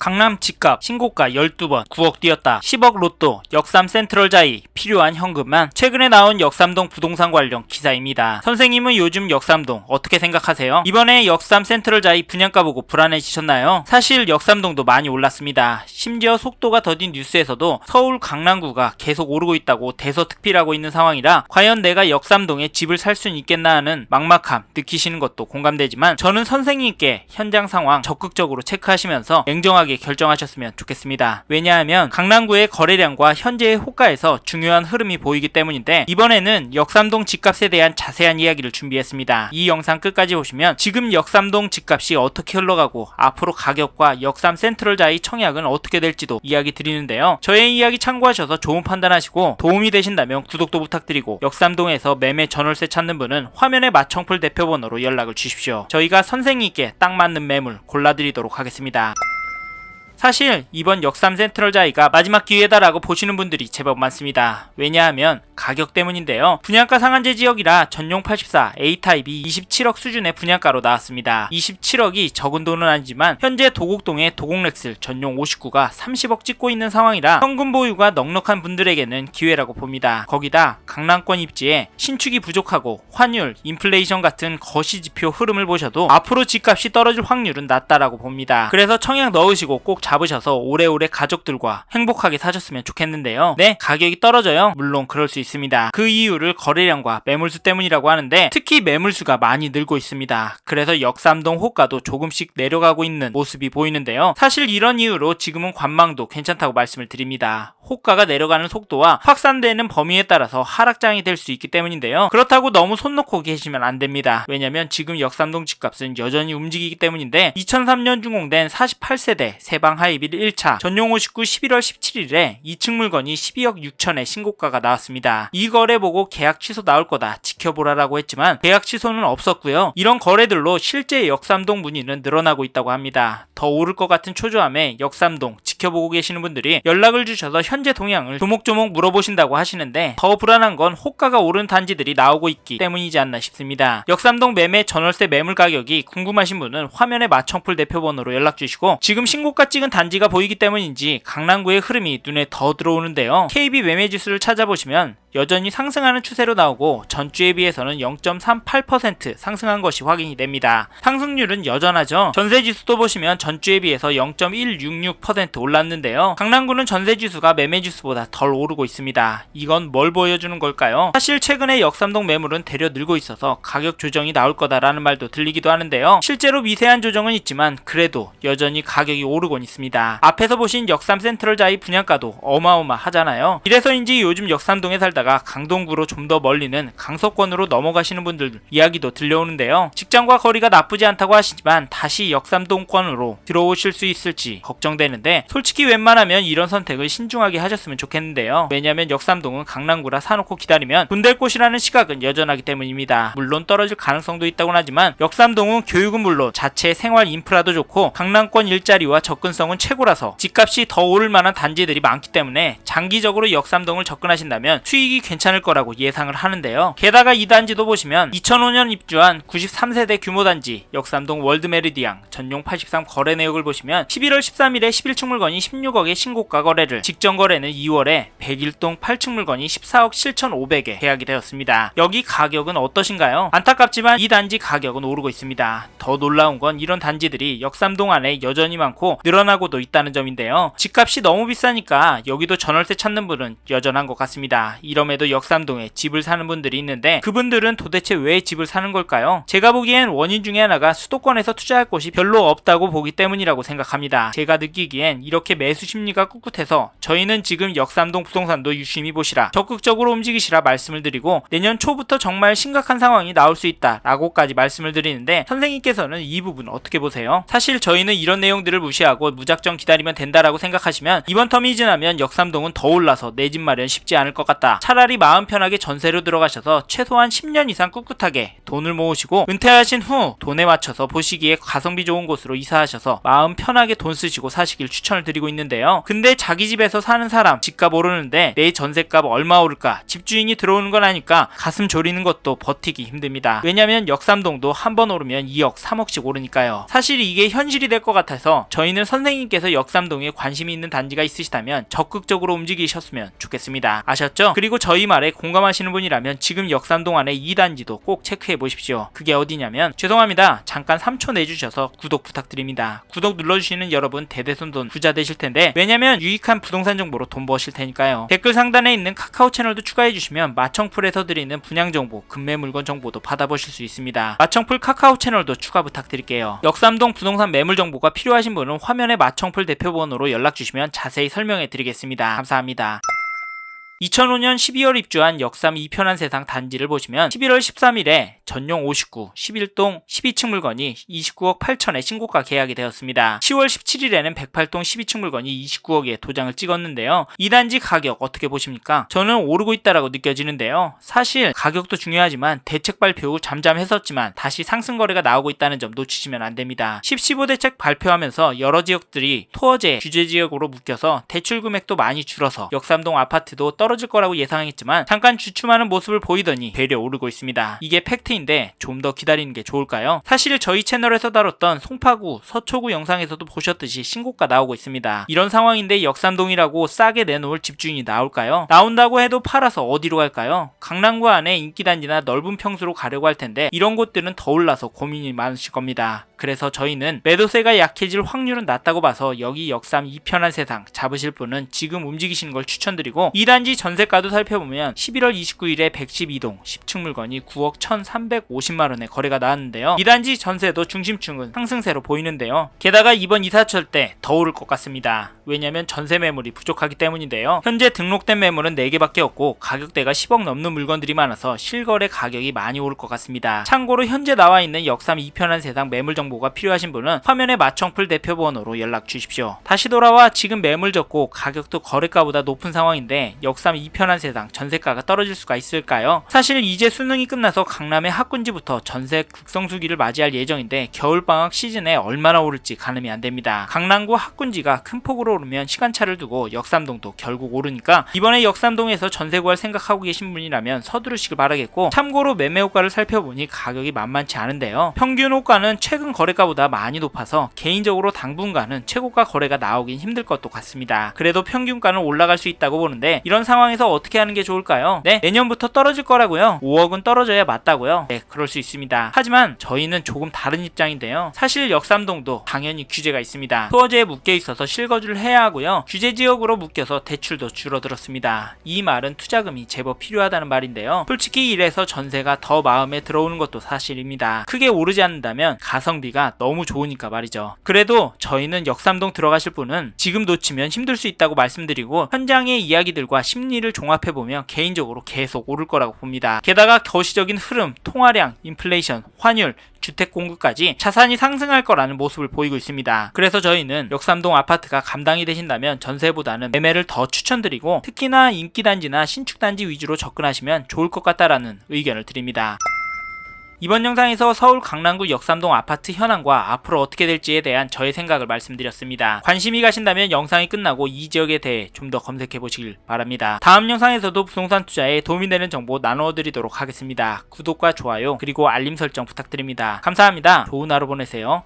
강남 집값 신고가 12번 9억 뛰었다. 10억 로또 역삼 센트럴자이 필요한 현금만. 최근에 나온 역삼동 부동산 관련 기사입니다. 선생님은 요즘 역삼동 어떻게 생각하세요? 이번에 역삼 센트럴자이 분양가 보고 불안해지셨나요? 사실 역삼동도 많이 올랐습니다. 심지어 속도가 더딘 뉴스에서도 서울 강남구가 계속 오르고 있다고 대서특필하고 있는 상황이라 과연 내가 역삼동에 집을 살 수는 있겠나 하는 막막함 느끼시는 것도 공감되지만 저는 선생님께 현장 상황 적극적으로 체크하시면서 냉정하게 결정하셨으면 좋겠습니다. 왜냐하면 강남구의 거래량과 현재의 호가에서 중요한 흐름이 보이기 때문인데 이번에는 역삼동 집값에 대한 자세한 이야기를 준비했습니다. 이 영상 끝까지 보시면 지금 역삼동 집값이 어떻게 흘러가고 앞으로 가격과 역삼 센트럴자이 청약은 어떻게 될지도 이야기 드리는데요. 저의 이야기 참고하셔서 좋은 판단하시고 도움이 되신다면 구독도 부탁드리고 역삼동에서 매매 전월세 찾는 분은 화면에 마청풀 대표번호로 연락을 주십시오. 저희가 선생님께 딱 맞는 매물 골라드리도록 하겠습니다. 사실 이번 역삼 센트럴자이가 마지막 기회다라고 보시는 분들이 제법 많습니다. 왜냐하면 가격 때문인데요. 분양가 상한제 지역이라 전용 84 A타입이 27억 수준의 분양가로 나왔습니다. 27억이 적은 돈은 아니지만 현재 도곡동의 도곡렉슬 전용 59가 30억 찍고 있는 상황이라 현금 보유가 넉넉한 분들에게는 기회라고 봅니다. 거기다 강남권 입지에 신축이 부족하고 환율, 인플레이션 같은 거시지표 흐름을 보셔도 앞으로 집값이 떨어질 확률은 낮다라고 봅니다. 그래서 청약 넣으시고 꼭 잡으셔서 오래오래 가족들과 행복하게 사셨으면 좋겠는데요. 네, 가격이 떨어져요. 물론 그럴 수 있습니다. 그 이유를 거래량과 매물수 때문이라고 하는데 특히 매물수가 많이 늘고 있습니다. 그래서 역삼동 호가도 조금씩 내려가고 있는 모습이 보이는데요. 사실 이런 이유로 지금은 관망도 괜찮다고 말씀을 드립니다. 호가가 내려가는 속도와 확산되는 범위에 따라서 하락장이 될 수 있기 때문인데요. 그렇다고 너무 손 놓고 계시면 안 됩니다. 왜냐면 지금 역삼동 집값은 여전히 움직이기 때문인데 2003년 준공된 48세대 세방 하이빌 1차 전용 59 11월 17일에 2층 물건이 12억 6천에 신고가가 나왔습니다. 이 거래 보고 계약 취소 나올 거다 지켜보라라고 했지만 계약 취소는 없었고요. 이런 거래들로 실제 역삼동 문의는 늘어나고 있다고 합니다. 더 오를 것 같은 초조함에 역삼동 지켜보고 계시는 분들이 연락을 주셔서 현재 동향을 조목조목 물어보신다고 하시는데 더 불안한 건 호가가 오른 단지들이 나오고 있기 때문이지 않나 싶습니다. 역삼동 매매 전월세 매물 가격이 궁금하신 분은 화면에 마청풀 대표번호로 연락주시고 지금 신고가 찍은 단지가 보이기 때문인지 강남구의 흐름이 눈에 더 들어오는데요. KB 매매지수를 찾아보시면 여전히 상승하는 추세로 나오고 전주에 비해서는 0.38% 상승한 것이 확인이 됩니다. 상승률은 여전하죠. 전세지수도 보시면 전주에 비해서 0.166% 올랐는데요. 강남구는 전세지수가 매매지수보다 덜 오르고 있습니다. 이건 뭘 보여주는 걸까요? 사실 최근에 역삼동 매물은 대려 늘고 있어서 가격 조정이 나올 거다라는 말도 들리기도 하는데요. 실제로 미세한 조정은 있지만 그래도 여전히 가격이 오르곤 있습니다. 앞에서 보신 역삼 센트럴자이 분양가도 어마어마하잖아요. 이래서인지 요즘 역삼동에 살다가 강동구로 좀 더 멀리는 강서권으로 넘어가시는 분들 이야기도 들려오는데요. 직장과 거리가 나쁘지 않다고 하시지만 다시 역삼동권으로 들어오실 수 있을지 걱정되는데 솔직히 웬만하면 이런 선택을 신중하게 하셨으면 좋겠는데요. 왜냐면 역삼동은 강남구라 사놓고 기다리면 돈 될 곳이라는 시각은 여전하기 때문입니다. 물론 떨어질 가능성도 있다고는 하지만 역삼동은 교육은 물론 자체 생활 인프라도 좋고 강남권 일자리와 접근성은 최고라서 집값이 더 오를 만한 단지들이 많기 때문에 장기적으로 역삼동을 접근하신다면 수익이 괜찮을 거라고 예상을 하는데요. 게다가 이 단지도 보시면 2005년 입주한 93세대 규모 단지 역삼동 월드메리디앙 전용 83 거래 내역을 보시면 11월 13일에 11층 물건이 16억의 신고가 거래를, 직전 거래는 2월에 101동 8층 물건이 14억 7,500에 계약이 되었습니다. 여기 가격은 어떠신가요? 안타깝지만 이 단지 가격은 오르고 있습니다. 더 놀라운 건 이런 단지들이 역삼동 안에 여전히 많고 늘어나고도 있다는 점인데요. 집값이 너무 비싸니까 여기도 전월세 찾는 분은 여전한 것 같습니다. 이럼에도 역삼동에 집을 사는 분들이 있는데 그분들은 도대체 왜 집을 사는 걸까요? 제가 보기엔 원인 중에 하나가 수도권에서 투자할 곳이 별로 없다고 보기 때문이라고 생각합니다. 제가 느끼기엔 이렇게 매수 심리가 꿋꿋해서 저희는 지금 역삼동 부동산도 유심히 보시라, 적극적으로 움직이시라 말씀을 드리고 내년 초부터 정말 심각한 상황이 나올 수 있다 라고까지 말씀을 드리는데 선생님께서는 이 부분 어떻게 보세요? 사실 저희는 이런 내용들을 무시하고 무작정 기다리면 된다라고 생각하시면 이번 텀이 지나면 역삼동은 더 올라서 내 집 마련 쉽지 않을 것 같다. 차라리 마음 편하게 전세로 들어가셔서 최소한 10년 이상 꿋꿋하게 돈을 모으시고 은퇴하신 후 돈에 맞춰서 보시기에 가성비 좋은 곳으로 이사하셔서 마음 편하게 돈 쓰시고 사시길 추천을 드리고 있는데요. 근데 자기 집에서 사는 사람 집값 오르는데 내 전세값 얼마 오를까? 집주인이 들어오는 건 아니까 가슴 졸이는 것도 버티기 힘듭니다. 왜냐면 역삼동도 한 번 오르면 2억 3억씩 오르니까요. 사실 이게 현실이 될 것 같아서 저희는 선생님께서 역삼동에 관심이 있는 단지가 있으시다면 적극적으로 움직이셨으면 좋겠습니다. 아셨죠? 그리고 저희 말에 공감하시는 분이라면 지금 역삼동 안에 이 단지도 꼭 체크해 보십시오. 그게 어디냐면 죄송합니다. 잠깐 3초 내주셔서 구독 부탁드립니다. 구독 눌러주시는 여러분 대대손손 부자 되실 텐데 왜냐면 유익한 부동산 정보로 돈 버실 테니까요. 댓글 상단에 있는 카카오 채널도 추가해 주시면 마청풀에서 드리는 분양 정보, 급매 물건 정보도 받아보실 수 있습니다. 마청풀 카카오 채널도 추가 부탁드릴게요. 역삼동 부동산 매물 정보가 필요하신 분은 화면에 마청풀 대표번호로 연락 주시면 자세히 설명해 드리겠습니다. 감사합니다. 2005년 12월 입주한 역삼 2편한 세상 단지를 보시면 11월 13일에 전용 59, 11동 12층 물건이 29억 8천에 신고가 계약이 되었습니다. 10월 17일에는 108동 12층 물건이 29억에 도장을 찍었는데요. 이 단지 가격 어떻게 보십니까? 저는 오르고 있다라고 느껴지는데요. 사실 가격도 중요하지만 대책 발표 후 잠잠했었지만 다시 상승 거래가 나오고 있다는 점 놓치시면 안 됩니다. 15 대책 발표하면서 여러 지역들이 토어제 규제 지역으로 묶여서 대출 금액도 많이 줄어서 역삼동 아파트도 떨어질 거라고 예상했지만 잠깐 주춤하는 모습을 보이더니 되려 오르고 있습니다. 이게 팩트인데 좀 더 기다리는 게 좋을까요? 사실 저희 채널에서 다뤘던 송파구, 서초구 영상에서도 보셨듯이 신고가 나오고 있습니다. 이런 상황인데 역삼동이라고 싸게 내놓을 집주인이 나올까요? 나온다고 해도 팔아서 어디로 갈까요? 강남구 안에 인기단지나 넓은 평수로 가려고 할 텐데 이런 곳들은 더 올라서 고민이 많으실 겁니다. 그래서 저희는 매도세가 약해질 확률은 낮다고 봐서 여기 역삼 2편한 세상 잡으실 분은 지금 움직이시는 걸 추천드리고 이 단지 전세가도 살펴보면 11월 29일에 112동 10층 물건이 9억 1,350만원에 거래가 나왔는데요. 이 단지 전세도 중심층은 상승세로 보이는데요. 게다가 이번 이사철 때 더 오를 것 같습니다. 왜냐면 전세 매물이 부족하기 때문인데요. 현재 등록된 매물은 4개밖에 없고 가격대가 10억 넘는 물건들이 많아서 실거래 가격이 많이 오를 것 같습니다. 참고로 현재 나와 있는 역삼 2편한 세상 매물 정보가 필요하신 분은 화면에 마청풀 대표 번호로 연락 주십시오. 다시 돌아와 지금 매물 적고 가격도 거래가보다 높은 상황인데 역삼 2편한 세상 전세가가 떨어질 수가 있을까요? 사실 이제 수능이 끝나서 강남의 학군지부터 전세 극성수기를 맞이할 예정인데 겨울방학 시즌에 얼마나 오를지 가늠이 안됩니다. 강남구 학군지가 큰 폭으로 오르면 시간차를 두고 역삼동도 결국 오르니까 이번에 역삼동에서 전세 구할 생각하고 계신 분이라면 서두르시길 바라겠고 참고로 매매 호가를 살펴보니 가격이 만만치 않은데요. 평균 호가는 최근 거래가보다 많이 높아서 개인적으로 당분간은 최고가 거래가 나오긴 힘들 것도 같습니다. 그래도 평균가는 올라갈 수 있다고 보는데 이런 상황에서 어떻게 하는 게 좋을까요? 네, 내년부터 떨어질 거라고요. 5억은 떨어져야 맞다고요. 네, 그럴 수 있습니다. 하지만 저희는 조금 다른 입장인데요. 사실 역삼동도 당연히 규제가 있습니다. 토어제에 묶여 있어서 실거주를 해야 하고요. 규제 지역으로 묶여서 대출도 줄어들었습니다. 이 말은 투자금이 제법 필요하다는 말인데요. 솔직히 이래서 전세가 더 마음에 들어오는 것도 사실입니다. 크게 오르지 않는다면 가성비가 너무 좋으니까 말이죠. 그래도 저희는 역삼동 들어가실 분은 지금 놓치면 힘들 수 있다고 말씀드리고 현장의 이야기들과 심리를 종합해보면 개인적으로 계속 오를 거라고 봅니다. 게다가 거시적인 흐름, 통화량, 인플레이션, 환율, 주택 공급까지 자산이 상승할 거라는 모습을 보이고 있습니다. 그래서 저희는 역삼동 아파트가 감당이 되신다면 전세보다는 매매를 더 추천드리고 특히나 인기단지나 신축단지 위주로 접근하시면 좋을 것 같다라는 의견을 드립니다. 이번 영상에서 서울 강남구 역삼동 아파트 현황과 앞으로 어떻게 될지에 대한 저의 생각을 말씀드렸습니다. 관심이 가신다면 영상이 끝나고 이 지역에 대해 좀 더 검색해 보시길 바랍니다. 다음 영상에서도 부동산 투자에 도움이 되는 정보 나누어 드리도록 하겠습니다. 구독과 좋아요 그리고 알림 설정 부탁드립니다. 감사합니다. 좋은 하루 보내세요.